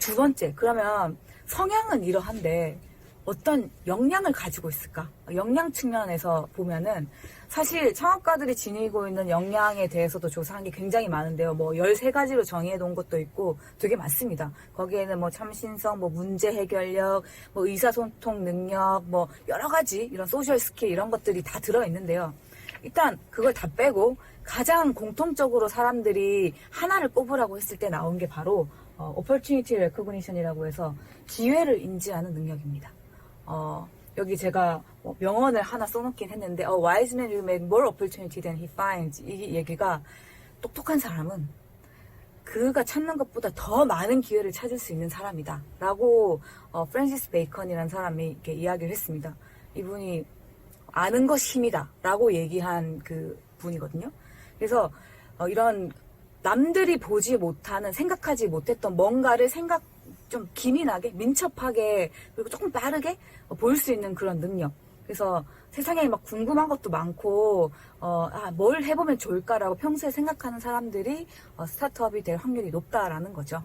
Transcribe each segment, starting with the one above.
두 번째, 그러면 성향은 이러한데 어떤 역량을 가지고 있을까? 역량 측면에서 보면은 사실 창업가들이 지니고 있는 역량에 대해서도 조사한 게 굉장히 많은데요. 뭐 13가지로 정의해 놓은 것도 있고 되게 많습니다. 거기에는 뭐 참신성, 뭐 문제 해결력, 뭐 의사소통 능력, 뭐 여러 가지 이런 소셜 스킬 이런 것들이 다 들어 있는데요. 일단 그걸 다 빼고 가장 공통적으로 사람들이 하나를 꼽으라고 했을 때 나온 게 바로 opportunity recognition이라고 해서 기회를 인지하는 능력입니다. 여기 제가 명언을 하나 써놓긴 했는데 A wise man will make more opportunity than he finds. 이 얘기가 똑똑한 사람은 그가 찾는 것보다 더 많은 기회를 찾을 수 있는 사람이다 라고 프랜시스 베이컨이라는 사람이 이렇게 이야기를 했습니다. 이분이 아는 것이 힘이다 라고 얘기한 그 분이거든요. 그래서 이런 남들이 보지 못하는 생각하지 못했던 뭔가를 좀 기민하게 민첩하게 그리고 조금 빠르게 볼 수 있는 그런 능력. 그래서 세상에 막 궁금한 것도 많고 뭘 해보면 좋을까라고 평소에 생각하는 사람들이 스타트업이 될 확률이 높다라는 거죠.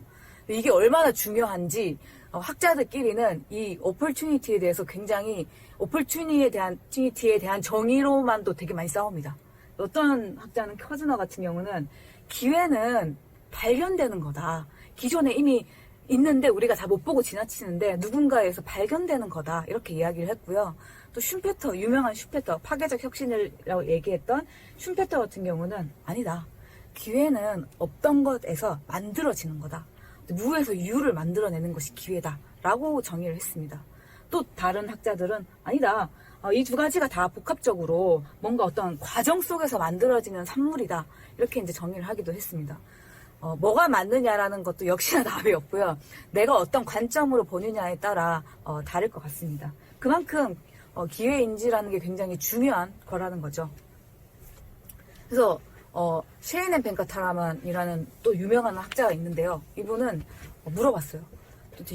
이게 얼마나 중요한지 학자들끼리는 이 오퍼튜니티에 대해서 굉장히 오퍼튜니티에 대한 정의로만도 되게 많이 싸웁니다. 어떤 학자는 커즈너 같은 경우는 기회는 발견되는 거다. 기존에 이미 있는데 우리가 다 못 보고 지나치는데 누군가에서 발견되는 거다. 이렇게 이야기를 했고요. 또 슌페터, 유명한 슌페터, 파괴적 혁신이라고 얘기했던 슌페터 같은 경우는 아니다. 기회는 없던 것에서 만들어지는 거다. 무에서 유를 만들어내는 것이 기회다. 라고 정의를 했습니다. 또 다른 학자들은 아니다. 이 두 가지가 다 복합적으로 뭔가 어떤 과정 속에서 만들어지는 산물이다. 이렇게 이제 정의를 하기도 했습니다. 뭐가 맞느냐라는 것도 역시나 답이 없고요. 내가 어떤 관점으로 보느냐에 따라 다를 것 같습니다. 그만큼 기회인지라는 게 굉장히 중요한 거라는 거죠. 그래서 셰인 벤카타라만이라는 또 유명한 학자가 있는데요. 이분은 물어봤어요.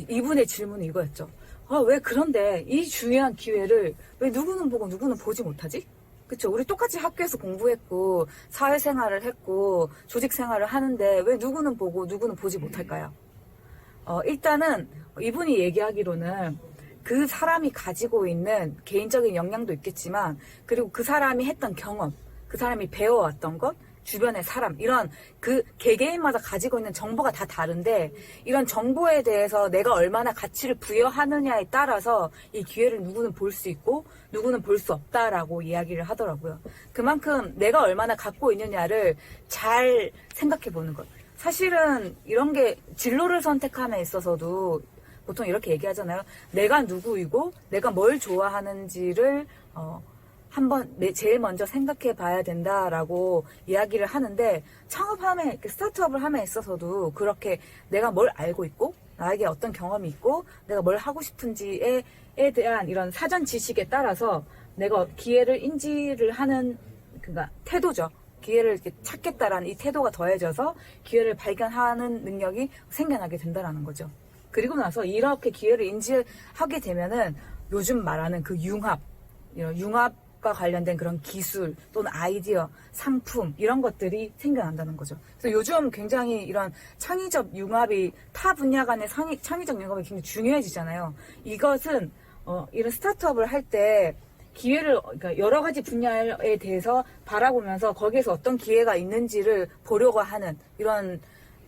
이분의 질문이 이거였죠. 왜 그런데 이 중요한 기회를 왜 누구는 보고 누구는 보지 못하지? 그쵸. 우리 똑같이 학교에서 공부했고, 사회생활을 했고, 조직생활을 하는데, 왜 누구는 보고, 누구는 보지 못할까요? 일단은, 이분이 얘기하기로는, 그 사람이 가지고 있는 개인적인 역량도 있겠지만, 그리고 그 사람이 했던 경험, 그 사람이 배워왔던 것, 주변의 사람, 이런 그 개개인마다 가지고 있는 정보가 다 다른데 이런 정보에 대해서 내가 얼마나 가치를 부여하느냐에 따라서 이 기회를 누구는 볼 수 있고 누구는 볼 수 없다라고 이야기를 하더라고요. 그만큼 내가 얼마나 갖고 있느냐를 잘 생각해 보는 것. 사실은 이런 게 진로를 선택함에 있어서도 보통 이렇게 얘기하잖아요. 내가 누구이고 내가 뭘 좋아하는지를 한번 제일 먼저 생각해 봐야 된다라고 이야기를 하는데 창업함에 스타트업을 함에 있어서도 그렇게 내가 뭘 알고 있고 나에게 어떤 경험이 있고 내가 뭘 하고 싶은지에 대한 이런 사전 지식에 따라서 내가 기회를 인지를 하는 그러니까 태도죠. 기회를 이렇게 찾겠다라는 이 태도가 더해져서 기회를 발견하는 능력이 생겨나게 된다라는 거죠. 그리고 나서 이렇게 기회를 인지하게 되면은 요즘 말하는 그 융합 과 관련된 그런 기술 또는 아이디어, 상품 이런 것들이 생겨난다는 거죠. 그래서 요즘 굉장히 이런 창의적 융합이 타 분야 간의 창의적 융합이 굉장히 중요해지잖아요. 이것은 이런 스타트업을 할 때 기회를 그러니까 여러 가지 분야에 대해서 바라보면서 거기에서 어떤 기회가 있는지를 보려고 하는 이런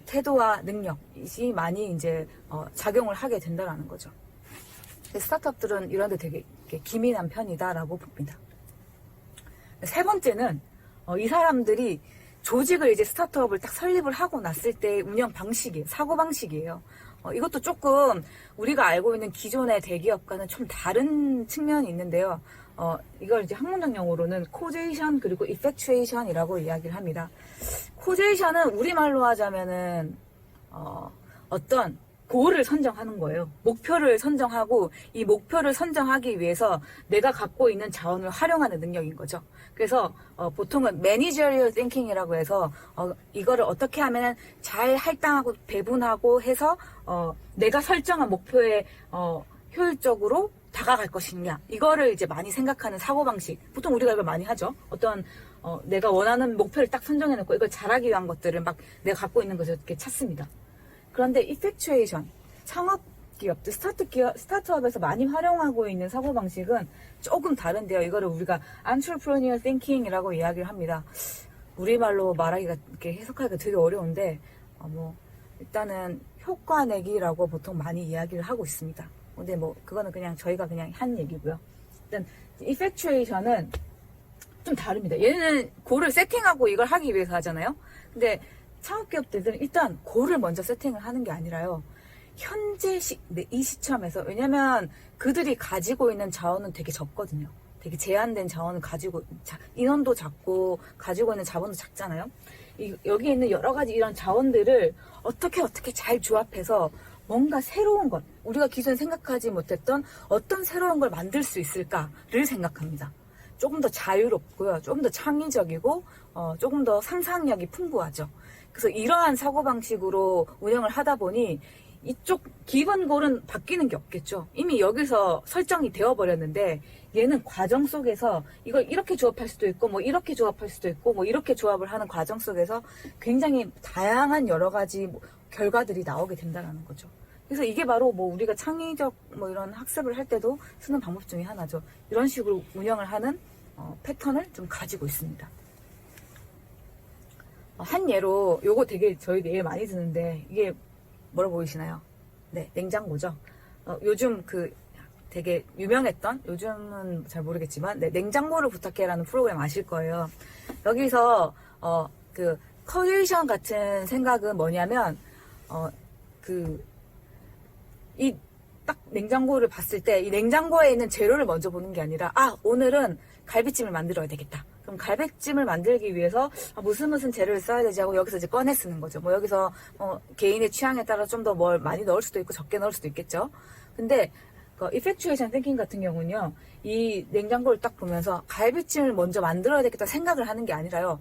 태도와 능력이 많이 이제 작용을 하게 된다라는 거죠. 스타트업들은 이런 데 되게 기민한 편이다라고 봅니다. 세 번째는 이 사람들이 조직을 이제 스타트업을 딱 설립을 하고 났을 때 운영 방식이에요. 사고 방식이에요. 이것도 조금 우리가 알고 있는 기존의 대기업과는 좀 다른 측면이 있는데요. 이걸 이제 학문적 용어로는 코제이션 그리고 이펙추에이션이라고 이야기를 합니다. 코제이션은 우리말로 하자면은 어떤 고를 선정하는 거예요. 목표를 선정하고 이 목표를 선정하기 위해서 내가 갖고 있는 자원을 활용하는 능력인 거죠. 그래서 보통은 매니저리얼 띵킹이라고 해서 이거를 어떻게 하면 잘 할당하고 배분하고 해서 내가 설정한 목표에 효율적으로 다가갈 것이냐 이거를 이제 많이 생각하는 사고방식. 보통 우리가 이걸 많이 하죠. 어떤 내가 원하는 목표를 딱 선정해놓고 이걸 잘하기 위한 것들을 막 내가 갖고 있는 것을 이렇게 찾습니다. 그런데 이펙추에이션 창업 기업들, 스타트업에서 많이 활용하고 있는 사고방식은 조금 다른데요. 이거를 우리가 entrepreneurial thinking이라고 이야기를 합니다. 우리말로 말하기가, 이렇게 해석하기가 되게 어려운데, 일단은 효과 내기라고 보통 많이 이야기를 하고 있습니다. 근데 그거는 그냥 저희가 그냥 한 얘기고요. 일단, effectuation은 좀 다릅니다. 얘는 고를 세팅하고 이걸 하기 위해서 하잖아요. 근데 창업기업들은 일단 고를 먼저 세팅을 하는 게 아니라요. 현재 이 시점에서, 왜냐면 그들이 가지고 있는 자원은 되게 적거든요. 되게 제한된 자원을 가지고, 인원도 작고, 가지고 있는 자본도 작잖아요. 여기 있는 여러 가지 이런 자원들을 어떻게 잘 조합해서 뭔가 새로운 것, 우리가 기존에 생각하지 못했던 어떤 새로운 걸 만들 수 있을까를 생각합니다. 조금 더 자유롭고요. 조금 더 창의적이고, 조금 더 상상력이 풍부하죠. 그래서 이러한 사고방식으로 운영을 하다 보니 이쪽 기본 골은 바뀌는 게 없겠죠. 이미 여기서 설정이 되어버렸는데 얘는 과정 속에서 이걸 이렇게 조합할 수도 있고 이렇게 조합할 수도 있고 이렇게 조합을 하는 과정 속에서 굉장히 다양한 여러 가지 결과들이 나오게 된다는 거죠. 그래서 이게 바로 우리가 창의적 이런 학습을 할 때도 쓰는 방법 중에 하나죠. 이런 식으로 운영을 하는 패턴을 좀 가지고 있습니다. 한 예로 요거 되게 저희 예를 많이 드는데 이게 뭐라 보이시나요? 네, 냉장고죠. 요즘 되게 유명했던, 요즘은 잘 모르겠지만, 네, 냉장고를 부탁해라는 프로그램 아실 거예요. 여기서, 커뮤니션 같은 생각은 뭐냐면, 딱 냉장고를 봤을 때, 이 냉장고에 있는 재료를 먼저 보는 게 아니라, 오늘은 갈비찜을 만들어야 되겠다. 그럼 갈비찜을 만들기 위해서 무슨 재료를 써야 되지 하고 여기서 이제 꺼내 쓰는 거죠. 여기서 개인의 취향에 따라 좀 더 뭘 많이 넣을 수도 있고 적게 넣을 수도 있겠죠. 근데 effectuation thinking 같은 경우는요, 이 냉장고를 딱 보면서 갈비찜을 먼저 만들어야 되겠다 생각을 하는 게 아니라요.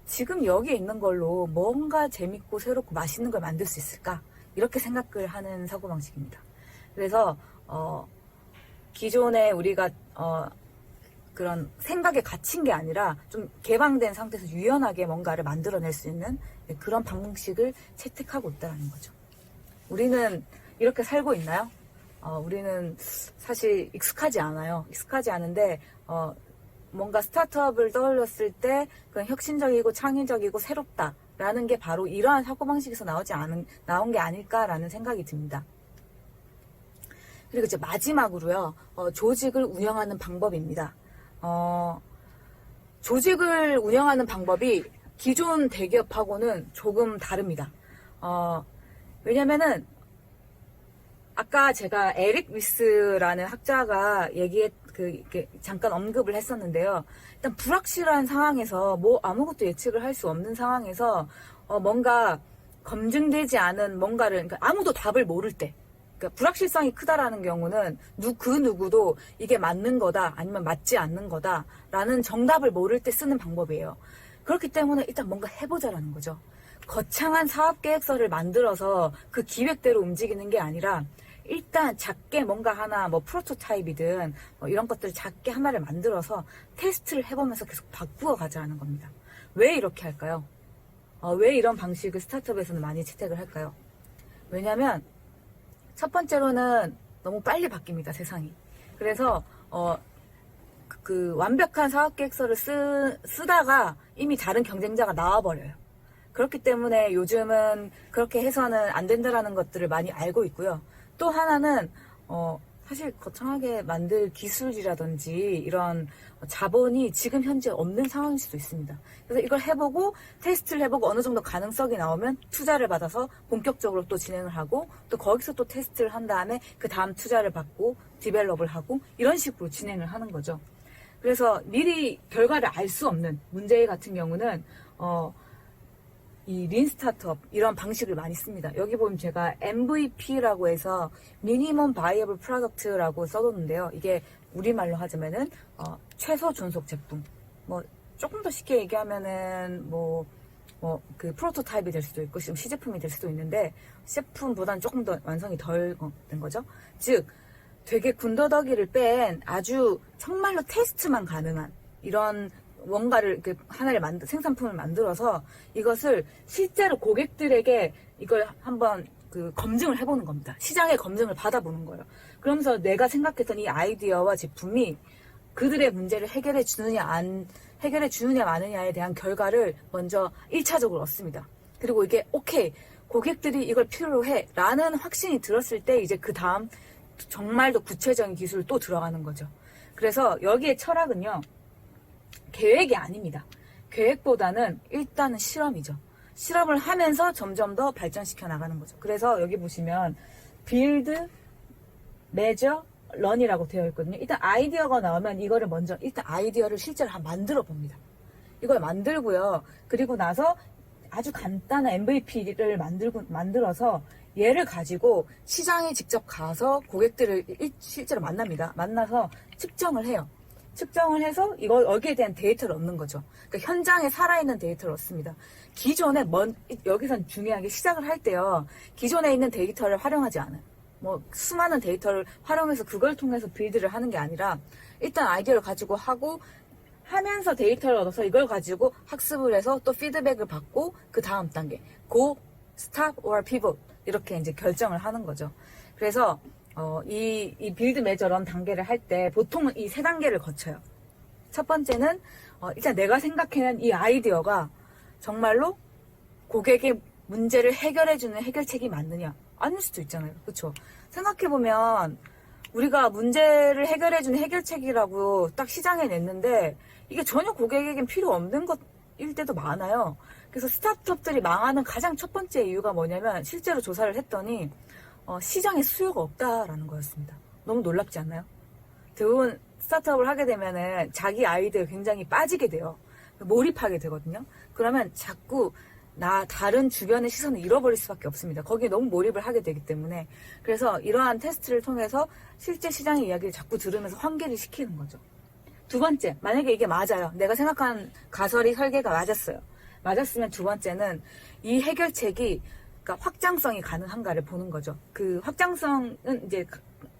지금 여기에 있는 걸로 뭔가 재밌고 새롭고 맛있는 걸 만들 수 있을까? 이렇게 생각을 하는 사고방식입니다. 그래서 기존에 우리가 그런 생각에 갇힌 게 아니라 좀 개방된 상태에서 유연하게 뭔가를 만들어낼 수 있는 그런 방식을 채택하고 있다는 거죠. 우리는 이렇게 살고 있나요? 우리는 사실 익숙하지 않아요. 익숙하지 않은데 뭔가 스타트업을 떠올렸을 때 그런 혁신적이고 창의적이고 새롭다라는 게 바로 이러한 사고방식에서 나온 게 아닐까라는 생각이 듭니다. 그리고 이제 마지막으로요, 조직을 운영하는 방법입니다. 조직을 운영하는 방법이 기존 대기업하고는 조금 다릅니다. 왜냐면은 아까 제가 에릭 위스라는 학자가 이렇게 잠깐 언급을 했었는데요. 일단 불확실한 상황에서 아무것도 예측을 할 수 없는 상황에서 뭔가 검증되지 않은 뭔가를, 그러니까 아무도 답을 모를 때, 그러니까 불확실성이 크다라는 경우는 그 누구도 이게 맞는 거다 아니면 맞지 않는 거다라는 정답을 모를 때 쓰는 방법이에요. 그렇기 때문에 일단 뭔가 해보자라는 거죠. 거창한 사업 계획서를 만들어서 그 기획대로 움직이는 게 아니라 일단 작게 뭔가 하나 프로토타입이든 이런 것들을 작게 하나를 만들어서 테스트를 해보면서 계속 바꾸어 가자는 겁니다. 왜 이렇게 할까요? 왜 이런 방식을 스타트업에서는 많이 채택을 할까요? 왜냐면 첫 번째로는 너무 빨리 바뀝니다, 세상이. 그래서 완벽한 사업계획서를 쓰다가 이미 다른 경쟁자가 나와버려요. 그렇기 때문에 요즘은 그렇게 해서는 안 된다라는 것들을 많이 알고 있고요. 또 하나는 사실 거창하게 만들 기술이라든지 이런 자본이 지금 현재 없는 상황일 수도 있습니다. 그래서 이걸 해보고 테스트를 해보고 어느 정도 가능성이 나오면 투자를 받아서 본격적으로 또 진행을 하고 또 거기서 또 테스트를 한 다음에 그 다음 투자를 받고 디벨롭을 하고 이런 식으로 진행을 하는 거죠. 그래서 미리 결과를 알 수 없는 문제 같은 경우는 이 린 스타트업 이런 방식을 많이 씁니다. 여기 보면 제가 MVP라고 해서 미니멈 바이어블 프로덕트라고 써뒀는데요. 이게 우리말로 하자면은 최소 존속 제품. 조금 더 쉽게 얘기하면은 그 프로토타입이 될 수도 있고 지금 시제품이 될 수도 있는데 시제품보다는 조금 더 완성이 덜 된 거죠. 즉 되게 군더더기를 뺀 아주 정말로 테스트만 가능한 이런 뭔가를 하나를 생산품을 만들어서 이것을 실제로 고객들에게 이걸 한번 그 검증을 해보는 겁니다. 시장의 검증을 받아보는 거예요. 그러면서 내가 생각했던 이 아이디어와 제품이 그들의 문제를 해결해 주느냐 마느냐에 대한 결과를 먼저 1차적으로 얻습니다. 그리고 이게 오케이, 고객들이 이걸 필요로 해 라는 확신이 들었을 때 이제 그 다음 정말 더 구체적인 기술을 또 들어가는 거죠. 그래서 여기에 철학은요, 계획이 아닙니다. 계획보다는 일단은 실험이죠. 실험을 하면서 점점 더 발전시켜 나가는 거죠. 그래서 여기 보시면 build, measure, 런이라고 되어 있거든요. 일단 아이디어가 나오면 이거를 먼저 일단 아이디어를 실제로 만들어 봅니다. 이걸 만들고요. 그리고 나서 아주 간단한 MVP를 만들어서 얘를 가지고 시장에 직접 가서 고객들을 실제로 만납니다. 만나서 측정을 해요. 측정을 해서 여기에 대한 데이터를 얻는 거죠. 그러니까 현장에 살아있는 데이터를 얻습니다. 기존에 여기선 중요하게 시작을 할 때요. 기존에 있는 데이터를 활용하지 않아요. 뭐 수많은 데이터를 활용해서 그걸 통해서 빌드를 하는 게 아니라 일단 아이디어를 가지고 하면서 데이터를 얻어서 이걸 가지고 학습을 해서 또 피드백을 받고 그 다음 단계 go, stop or pivot 이렇게 이제 결정을 하는 거죠. 그래서 이 빌드 메저 런 단계를 할 때 보통은 이 세 단계를 거쳐요. 첫 번째는 일단 내가 생각해낸 이 아이디어가 정말로 고객의 문제를 해결해주는 해결책이 맞느냐? 아닐 수도 있잖아요. 그렇죠? 생각해보면 우리가 문제를 해결해주는 해결책이라고 딱 시장에 냈는데 이게 전혀 고객에겐 필요 없는 것일 때도 많아요. 그래서 스타트업들이 망하는 가장 첫 번째 이유가 뭐냐면 실제로 조사를 했더니 시장에 수요가 없다라는 거였습니다. 너무 놀랍지 않나요? 대부분 스타트업을 하게 되면은 자기 아이디어에 굉장히 빠지게 돼요. 몰입하게 되거든요. 그러면 자꾸 다른 주변의 시선을 잃어버릴 수밖에 없습니다. 거기에 너무 몰입을 하게 되기 때문에. 그래서 이러한 테스트를 통해서 실제 시장의 이야기를 자꾸 들으면서 환기를 시키는 거죠. 두 번째, 만약에 이게 맞아요. 내가 생각한 가설이 설계가 맞았어요. 맞았으면 두 번째는 이 해결책이 그러니까 확장성이 가능한가를 보는 거죠. 그 확장성은 이제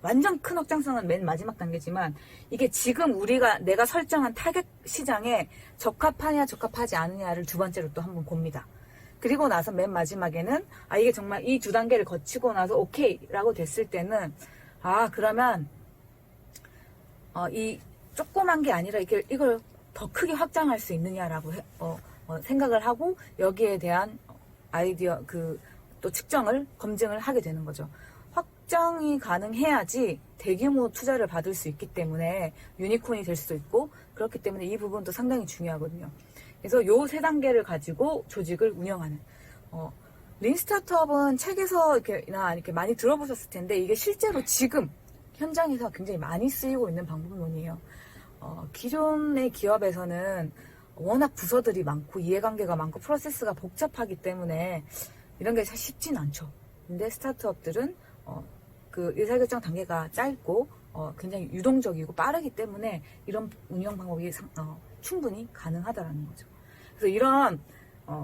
완전 큰 확장성은 맨 마지막 단계지만 이게 지금 내가 설정한 타겟 시장에 적합하냐 적합하지 않느냐를 두 번째로 또 한번 봅니다. 그리고 나서 맨 마지막에는 이게 정말 이 두 단계를 거치고 나서 오케이라고 됐을 때는 그러면 이 조그만 게 아니라 이걸 더 크게 확장할 수 있느냐라고 생각을 하고 여기에 대한 아이디어 또 측정을 검증을 하게 되는 거죠. 확장이 가능해야지 대규모 투자를 받을 수 있기 때문에 유니콘이 될 수도 있고 그렇기 때문에 이 부분도 상당히 중요하거든요. 그래서 요 세 단계를 가지고 조직을 운영하는 린 스타트업은 책에서 이렇게 많이 들어보셨을 텐데 이게 실제로 지금 현장에서 굉장히 많이 쓰이고 있는 방법론이에요. 기존의 기업에서는 워낙 부서들이 많고 이해관계가 많고 프로세스가 복잡하기 때문에 이런 게 사실 쉽진 않죠. 근데 스타트업들은 그 의사결정 단계가 짧고 굉장히 유동적이고 빠르기 때문에 이런 운영 방법이 충분히 가능하다라는 거죠. 그래서 이런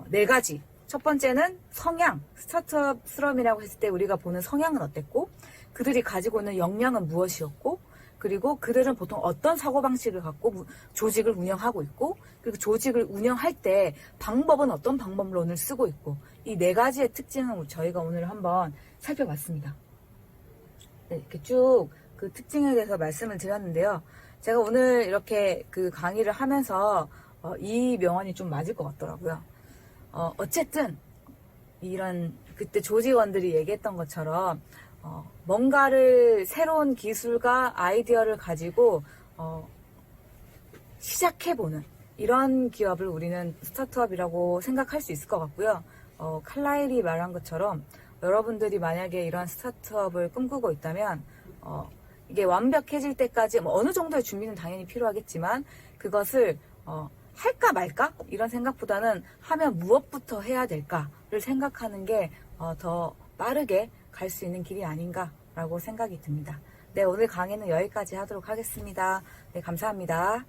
네 가지. 첫 번째는 성향, 스타트업 스럼이라고 했을 때 우리가 보는 성향은 어땠고 그들이 가지고 있는 역량은 무엇이었고 그리고 그들은 보통 어떤 사고방식을 갖고 조직을 운영하고 있고 그리고 조직을 운영할 때 방법은 어떤 방법론을 쓰고 있고 이 네 가지의 특징을 저희가 오늘 한번 살펴봤습니다. 네, 이렇게 쭉 그 특징에 대해서 말씀을 드렸는데요. 제가 오늘 이렇게 그 강의를 하면서 이 명언이 좀 맞을 것 같더라고요. 어쨌든 이런 그때 조직원들이 얘기했던 것처럼 뭔가를 새로운 기술과 아이디어를 가지고 시작해보는 이런 기업을 우리는 스타트업이라고 생각할 수 있을 것 같고요. 칼라일이 말한 것처럼 여러분들이 만약에 이런 스타트업을 꿈꾸고 있다면 이게 완벽해질 때까지 어느 정도의 준비는 당연히 필요하겠지만 그것을 할까 말까? 이런 생각보다는 하면 무엇부터 해야 될까를 생각하는 게 더 빠르게 갈 수 있는 길이 아닌가라고 생각이 듭니다. 네, 오늘 강의는 여기까지 하도록 하겠습니다. 네, 감사합니다.